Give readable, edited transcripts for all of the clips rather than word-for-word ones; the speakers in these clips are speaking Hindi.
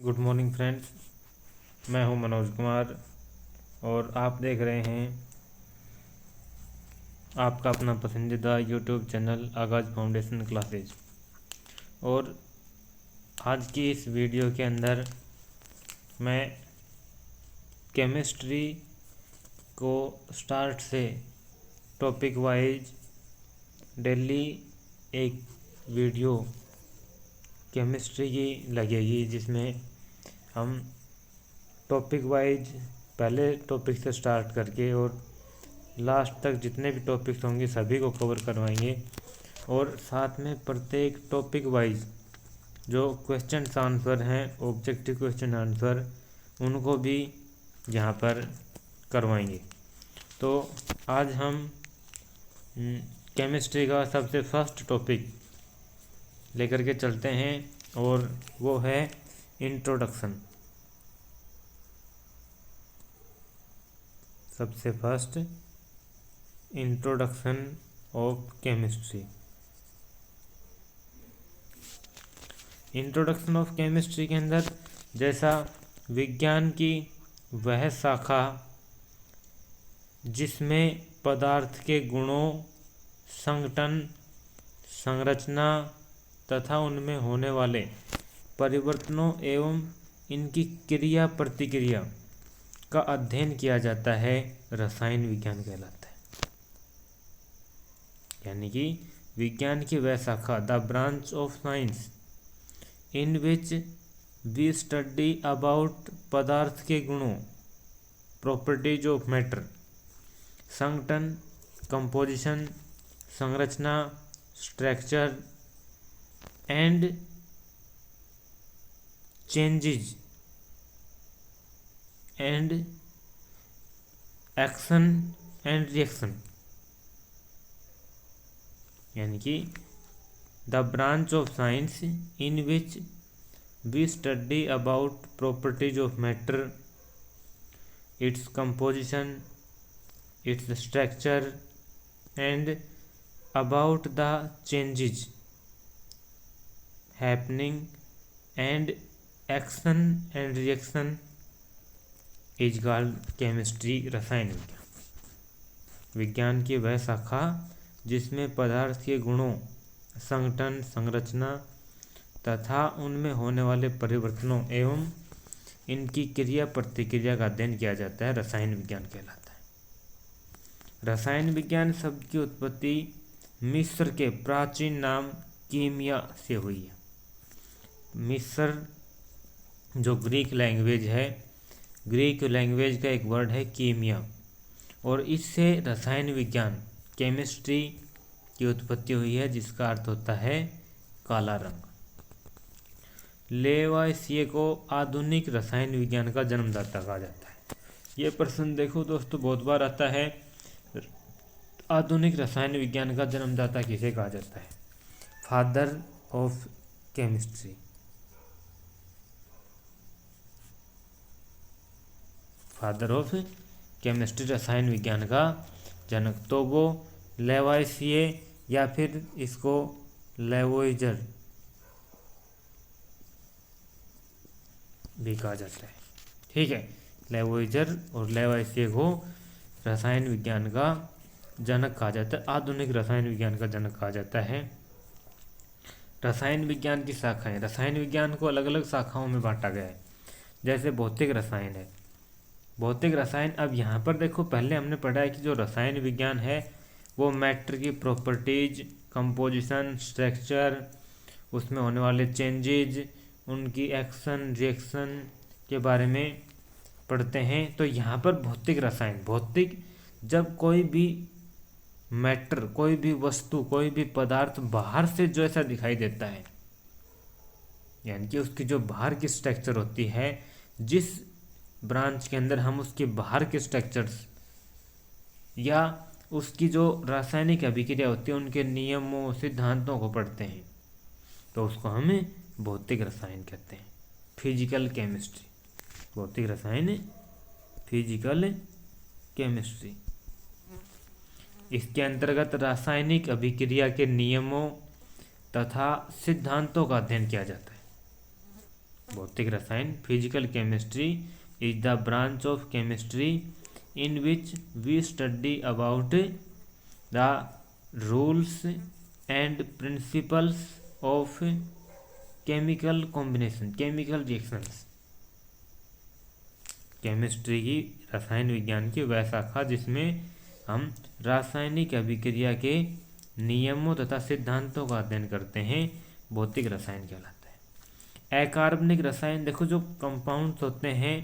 गुड मॉर्निंग फ्रेंड्स, मैं हूं मनोज कुमार और आप देख रहे हैं आपका अपना पसंदीदा यूट्यूब चैनल आगाज़ फाउंडेशन क्लासेज। और आज की इस वीडियो के अंदर मैं केमिस्ट्री को स्टार्ट से टॉपिक वाइज डेली एक वीडियो केमिस्ट्री की लगेगी, जिसमें हम टॉपिक वाइज पहले टॉपिक से स्टार्ट करके और लास्ट तक जितने भी टॉपिक्स होंगे सभी को कवर करवाएंगे। और साथ में प्रत्येक टॉपिक वाइज जो क्वेश्चन आंसर हैं, ऑब्जेक्टिव क्वेश्चन आंसर, उनको भी यहाँ पर करवाएंगे। तो आज हम केमिस्ट्री का सबसे फर्स्ट टॉपिक लेकर के चलते हैं और वो है इंट्रोडक्शन। सबसे first introduction of chemistry. Introduction of chemistry के अंदर जैसा विज्ञान की वह शाखा जिसमें पदार्थ के गुणों, संघटन, संरचना तथा उनमें होने वाले परिवर्तनों एवं इनकी क्रिया प्रतिक्रिया का अध्ययन किया जाता है, रसायन विज्ञान कहलाता है। यानी कि विज्ञान की वह शाखा, the branch of science in which we study about पदार्थ के गुणों, प्रॉपर्टीज ऑफ मैटर, संघटन, कंपोजिशन, संरचना, structure and changes and action and reaction. यानी कि the branch of science in which we study about properties of matter, its composition, its structure and about the changes happening and action and reaction is called chemistry, रसायन विज्ञान। विज्ञान की वह शाखा जिसमें पदार्थ के गुणों, संघटन, संरचना तथा उनमें होने वाले परिवर्तनों एवं इनकी क्रिया प्रतिक्रिया का अध्ययन किया जाता है, रसायन विज्ञान कहलाता है। रसायन विज्ञान शब्द की उत्पत्ति मिस्र के प्राचीन नाम कीमिया से हुई है। मिस्र जो ग्रीक लैंग्वेज है, ग्रीक लैंग्वेज का एक वर्ड है कीमिया, और इससे रसायन विज्ञान, केमिस्ट्री की उत्पत्ति हुई है, जिसका अर्थ होता है काला रंग। लेवाइसिए को आधुनिक रसायन विज्ञान का जन्मदाता कहा जाता है। ये प्रश्न देखो दोस्तों, बहुत बार आता है, आधुनिक रसायन विज्ञान का जन्मदाता किसे कहा जाता है? Father of chemistry. Father of chemistry, रसायन विज्ञान का जनक, तो वो लेवाइसिए या फिर इसको लेवोइजर भी कहा जाता है। ठीक है, लेवोइजर और लेवाइसिए को रसायन विज्ञान का जनक कहा जाता है, आधुनिक रसायन विज्ञान का जनक कहा जाता है। रसायन विज्ञान की शाखाएं, रसायन विज्ञान को अलग अलग शाखाओं में बांटा गया है। जैसे भौतिक रसायन है, भौतिक रसायन। अब यहाँ पर देखो, पहले हमने पढ़ा है कि जो रसायन विज्ञान है वो मैटर की प्रॉपर्टीज, कंपोजिशन, स्ट्रक्चर, उसमें होने वाले चेंजेज, उनकी एक्शन रिएक्शन के बारे में पढ़ते हैं। तो यहाँ पर भौतिक रसायन, भौतिक, जब कोई भी मैटर, कोई भी वस्तु, कोई भी पदार्थ बाहर से जो ऐसा दिखाई देता है, यानी कि उसकी जो बाहर की स्ट्रक्चर होती है, जिस ब्रांच के अंदर हम उसके बाहर के स्ट्रक्चर्स या उसकी जो रासायनिक अभिक्रिया होती है, उनके नियमों, सिद्धांतों को पढ़ते हैं, तो उसको हम भौतिक रसायन कहते हैं, फिजिकल केमिस्ट्री। भौतिक रसायन, फिजिकल केमिस्ट्री। इसके अंतर्गत रासायनिक अभिक्रिया के नियमों तथा सिद्धांतों का अध्ययन किया जाता है। भौतिक रसायन, physical chemistry is the branch of chemistry in which we study about the rules and principles of chemical combination, chemical reactions. Chemistry की, रसायन विज्ञान की वह शाखा जिसमें हम रासायनिक अभिक्रिया के नियमों तथा सिद्धांतों का अध्ययन करते हैं, भौतिक रसायन कहलाता है। अकार्बनिक रसायन, देखो जो कंपाउंड्स होते हैं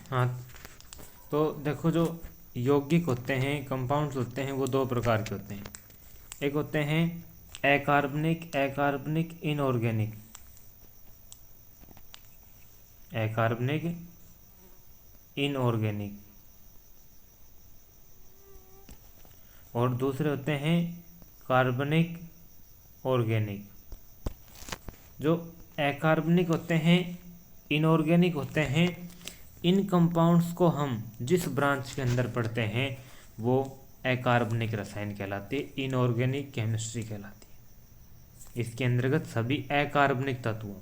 हाँ, तो देखो जो यौगिक होते हैं, कंपाउंड्स होते हैं, वो दो प्रकार के होते हैं। एक होते हैं अकार्बनिक, अकार्बनिक इनऑर्गेनिक, अकार्बनिक इनऑर्गेनिक, और दूसरे होते हैं कार्बनिक ऑर्गेनिक। जो अकार्बनिक होते हैं, इनऑर्गेनिक होते हैं, इन कंपाउंड्स को हम जिस ब्रांच के अंदर पढ़ते हैं वो अकार्बनिक रसायन कहलाती है, इनऑर्गेनिक केमिस्ट्री कहलाती है। इसके अंतर्गत सभी अकार्बनिक तत्वों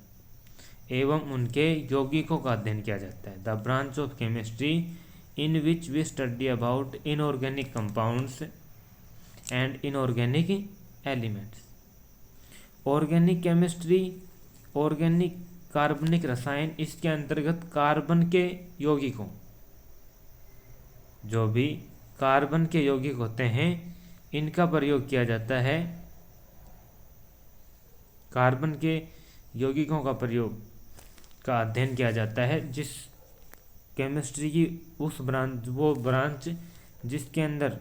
एवं उनके यौगिकों का अध्ययन किया जाता है। The branch of chemistry in which we study about inorganic compounds and inorganic elements. Organic chemistry, organic कार्बनिक रसायन, इसके अंतर्गत कार्बन के यौगिकों, जो भी कार्बन के यौगिक होते हैं इनका प्रयोग किया जाता है। कार्बन के यौगिकों का प्रयोग का अध्ययन किया जाता है जिस केमिस्ट्री की उस ब्रांच, वो ब्रांच जिसके अंदर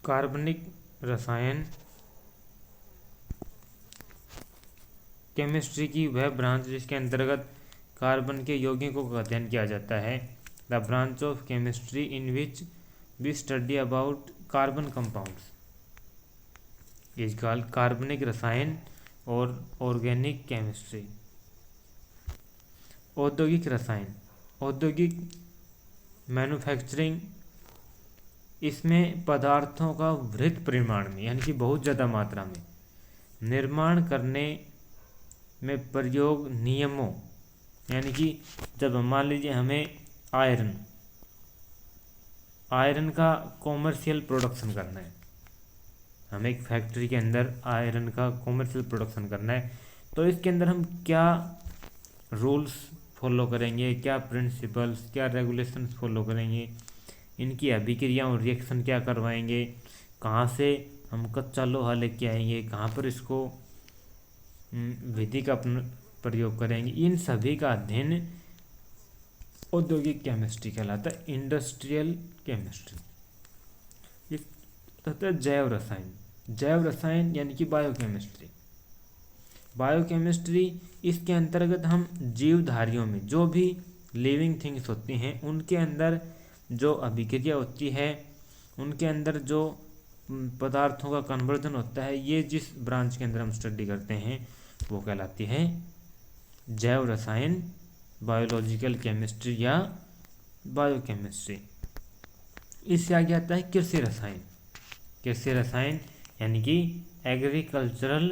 कार्बनिक रसायन केमिस्ट्री की वह ब्रांच जिसके अंतर्गत कार्बन के यौगिकों का अध्ययन किया जाता है the branch of chemistry in which we study about carbon compounds is called कार्बनिक रसायन और ऑर्गेनिक केमिस्ट्री। औद्योगिक रसायन, औद्योगिक मैन्युफैक्चरिंग, इसमें पदार्थों का वृहत परिमाण में यानी कि बहुत ज़्यादा मात्रा में निर्माण करने में प्रयोग नियमों, यानी कि जब मान लीजिए हमें आयरन का कॉमर्शियल प्रोडक्शन करना है, हमें एक फैक्ट्री के अंदर आयरन का कॉमर्शियल प्रोडक्शन करना है, तो इसके अंदर हम क्या रूल्स फॉलो करेंगे, क्या प्रिंसिपल्स, क्या रेगुलेशंस फॉलो करेंगे, इनकी अभिक्रिया और रिएक्शन क्या करवाएंगे, कहाँ से हम कच्चा लोहा लेके आएंगे, कहाँ पर इसको विधि का प्रयोग करेंगे, इन सभी का अध्ययन औद्योगिक केमिस्ट्री कहलाता है, इंडस्ट्रियल केमिस्ट्री। इस तथा जैव रसायन, जैव रसायन यानी कि बायोकेमिस्ट्री। बायोकेमिस्ट्री इसके अंतर्गत हम जीवधारियों में जो भी लिविंग थिंग्स होती हैं उनके अंदर जो अभिक्रिया होती है, उनके अंदर जो पदार्थों का कन्वर्जन होता है, ये जिस ब्रांच के अंदर हम स्टडी करते हैं वो कहलाती है जैव रसायन, बायोलॉजिकल केमिस्ट्री या बायोकेमिस्ट्री। इससे आगे आता है कृषि रसायन। कृषि रसायन यानी कि एग्रीकल्चरल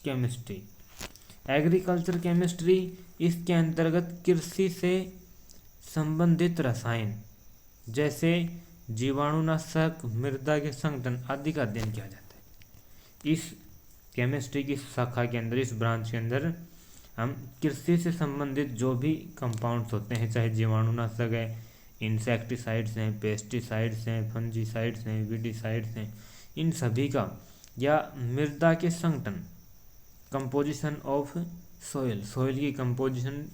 केमिस्ट्री। एग्रीकल्चर केमिस्ट्री इसके अंतर्गत कृषि से संबंधित रसायन जैसे जीवाणुनाशक, मृदा के संगठन आदि का अध्ययन किया जाता है। इस केमिस्ट्री की शाखा के अंदर, इस ब्रांच के अंदर हम कृषि से संबंधित जो भी कंपाउंड्स होते हैं, चाहे जीवाणुनाशक है, इंसेक्टिसाइड्स हैं, पेस्टिसाइड्स हैं, फंजीसाइड्स हैं, वीडिसाइड्स हैं, इन सभी का, या मृदा के संगठन, कंपोजिशन ऑफ सॉइल, सॉइल की कंपोजिशन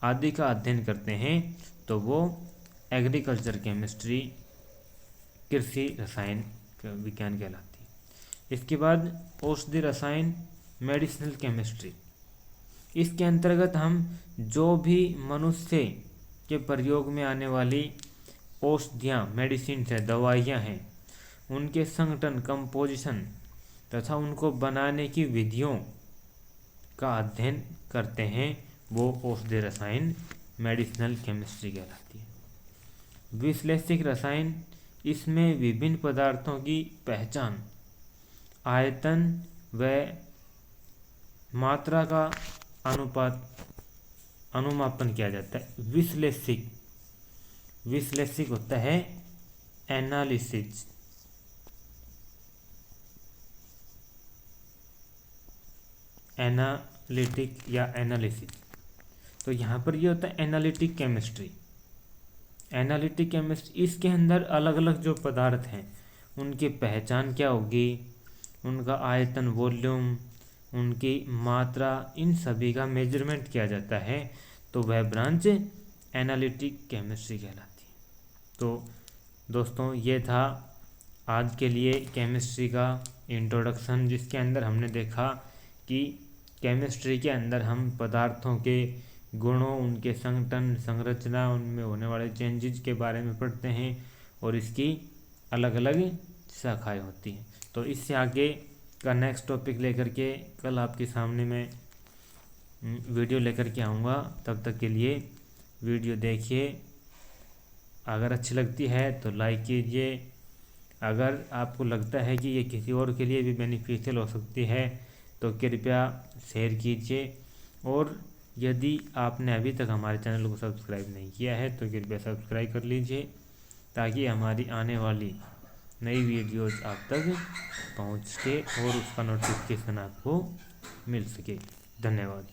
आदि का अध्ययन करते हैं, तो वो एग्रीकल्चर केमिस्ट्री, कृषि रसायन विज्ञान कहलाती है। इसके बाद औषधि रसायन, मेडिसिनल केमिस्ट्री। इसके अंतर्गत हम जो भी मनुष्य के प्रयोग में आने वाली औषधियाँ, मेडिसिन है, दवाइयाँ हैं, उनके संगठन, कंपोजिशन तथा उनको बनाने की विधियों का अध्ययन करते हैं, वो औषधि रसायन, मेडिसिनल केमिस्ट्री कहलाती है। विश्लेषिक रसायन, इसमें विभिन्न पदार्थों की पहचान, आयतन व मात्रा का अनुमापन किया जाता है। विश्लेषिक होता है एनालिसिस। एनालिटिक या एनालिसिस, तो यहाँ पर ये होता है एनालिटिक केमिस्ट्री। एनालिटिक केमिस्ट्री इसके अंदर अलग अलग जो पदार्थ हैं उनकी पहचान क्या होगी, उनका आयतन, वॉल्यूम, उनकी मात्रा, इन सभी का मेजरमेंट किया जाता है, तो वह ब्रांच एनालिटिक केमिस्ट्री कहलाती है। तो दोस्तों ये था आज के लिए केमिस्ट्री का इंट्रोडक्शन, जिसके अंदर हमने देखा कि केमिस्ट्री के अंदर हम पदार्थों के गुणों, उनके संगठन, संरचना, उनमें होने वाले चेंजेस के बारे में पढ़ते हैं और इसकी अलग अलग शाखाएं होती हैं। तो इससे आगे का नेक्स्ट टॉपिक लेकर के कल आपके सामने मैं वीडियो लेकर के आऊँगा। तब तक के लिए वीडियो देखिए, अगर अच्छी लगती है तो लाइक कीजिए, अगर आपको लगता है कि ये किसी और के लिए भी बेनिफिशियल हो सकती है तो कृपया शेयर कीजिए, और यदि आपने अभी तक हमारे चैनल को सब्सक्राइब नहीं किया है तो कृपया सब्सक्राइब कर लीजिए, ताकि हमारी आने वाली नई वीडियोस आप तक पहुंच सके और उसका नोटिफिकेशन आपको मिल सके। धन्यवाद।